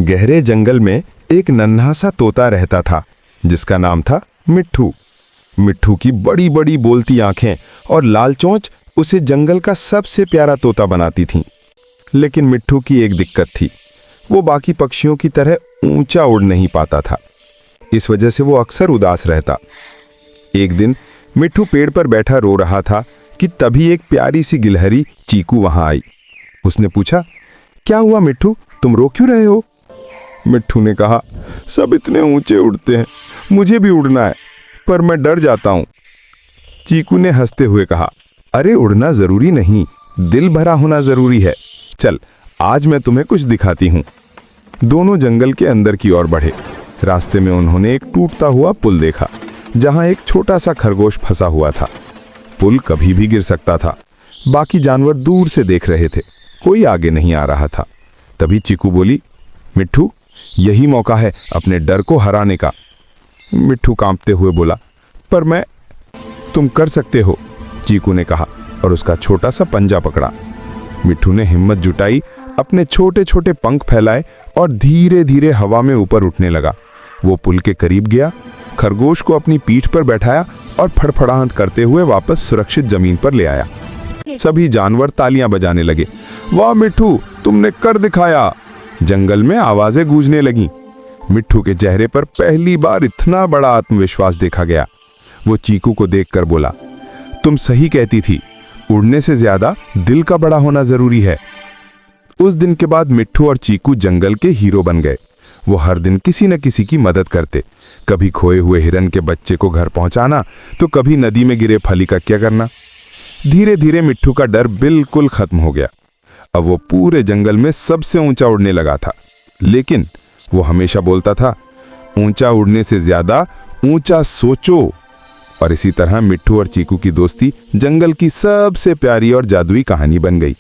गहरे जंगल में एक नन्हा सा तोता रहता था जिसका नाम था मिट्ठू। मिट्ठू की बड़ी बड़ी बोलती आंखें और लाल चोंच उसे जंगल का सबसे प्यारा तोता बनाती थीं। लेकिन मिट्ठू की एक दिक्कत थी, वो बाकी पक्षियों की तरह ऊंचा उड़ नहीं पाता था। इस वजह से वो अक्सर उदास रहता। एक दिन मिट्ठू पेड़ पर बैठा रो रहा था कि तभी एक प्यारी सी गिलहरी चीकू वहां आई। उसने पूछा, क्या हुआ मिट्ठू, तुम रो क्यों रहे हो? मिट्ठू ने कहा, सब इतने ऊंचे उड़ते हैं, मुझे भी उड़ना है, पर मैं डर जाता हूं। चीकू ने हंसते हुए कहा, अरे उड़ना जरूरी नहीं, दिल भरा होना जरूरी है। चल, आज मैं तुम्हें कुछ दिखाती हूं। दोनों जंगल के अंदर की ओर बढ़े। रास्ते में उन्होंने एक टूटता हुआ पुल देखा, जहां एक छोटा सा खरगोश फंसा हुआ था। पुल कभी भी गिर सकता था। बाकी जानवर दूर से देख रहे थे, कोई आगे नहीं आ रहा था। तभी चीकू बोली, मिट्ठू, यही मौका है अपने डर को हराने का। मिट्ठू कांपते हुए बोला, पर मैं। तुम कर सकते हो, चीकू ने कहा और उसका छोटा सा पंजा पकड़ा। मिट्ठू ने हिम्मत जुटाई, अपने छोटे छोटे पंख फैलाए और धीरे धीरे हवा में ऊपर उठने लगा। वो पुल के करीब गया, खरगोश को अपनी पीठ पर बैठाया और फड़फड़ाहट करते हुए वापस सुरक्षित जमीन पर ले आया। सभी जानवर तालियां बजाने लगे। वाह मिट्ठू, तुमने कर दिखाया। जंगल में आवाजें गूंजने लगीं। मिट्ठू के चेहरे पर पहली बार इतना बड़ा आत्मविश्वास देखा गया। वो चीकू को देखकर बोला, तुम सही कहती थी, उड़ने से ज्यादा दिल का बड़ा होना जरूरी है। उस दिन के बाद मिट्ठू और चीकू जंगल के हीरो बन गए। वो हर दिन किसी न किसी की मदद करते, कभी खोए हुए हिरन के बच्चे को घर पहुंचाना, तो कभी नदी में गिरे फली का क्या करना। धीरे धीरे मिट्ठू का डर बिल्कुल खत्म हो गया। अब वो पूरे जंगल में सबसे ऊंचा उड़ने लगा था। लेकिन वो हमेशा बोलता था, ऊंचा उड़ने से ज्यादा ऊंचा सोचो। और इसी तरह मिट्ठू और चीकू की दोस्ती जंगल की सबसे प्यारी और जादुई कहानी बन गई।